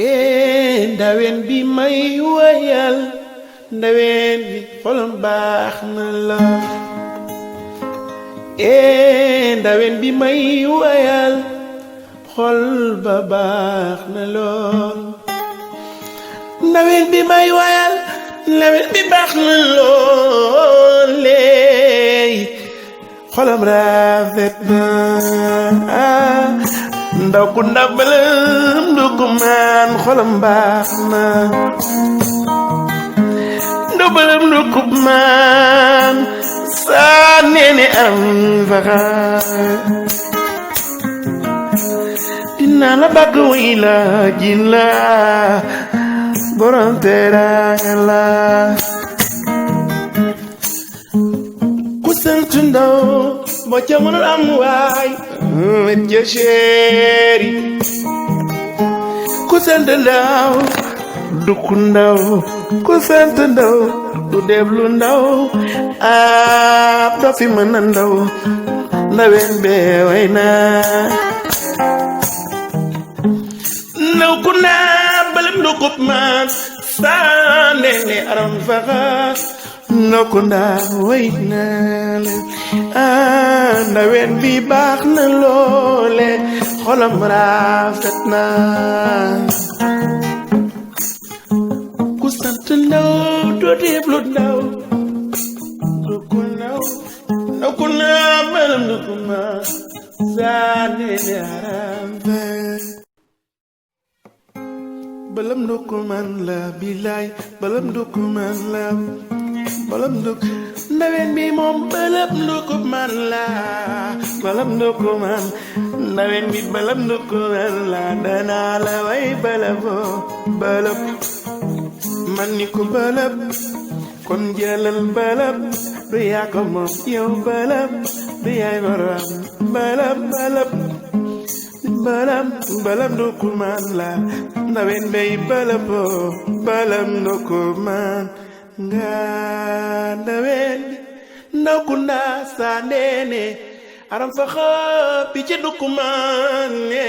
ndawen bi may wayal ndawen bi xolam baax na la ndawen bi may wayal xol ba baax na lool ndawen bi may wayal ndawen bi baax na lool xolam rafet na ndaw ku ndaw beuleup ndoucoumane xolam baax na ndaw beuleup ndoucoumane sandene fakha dina la bëgg wi la jin la borom teraanga la ku sant ndaw boo ca mënul am waay ja chéri ku sant ndaw du ku ndaw ku sant ndaw du def lu ndaw doo fi mën a ndaw ndawen bee way na ndaw ku naa beuleup ndoucoumane sandene arame fakha ndaw ku ndaa way na ndawen bi baax na loole xolam rafet na ku sant ndaw doo def lu ndaw ndaw ku naa beuleup ndoucoumane sandene arame beuleup ndoucoumane la bilaay beuleup ndoucoumane la beuleup ndawen bi moom beuleup ndoucoumane la beuleup ndoucoumane ndawen bi beuleup ndoucoumane la danaa la way beuleup man ni ko beuleup kon jëlal beuleup du yaa ko moom yow beuleup du yaay borom beuleup ndoucoumane la ndawen bay beuleup ndoucoumane nga ndawen ndaw ku ndaa sandene arame fakha picc ndoucoumane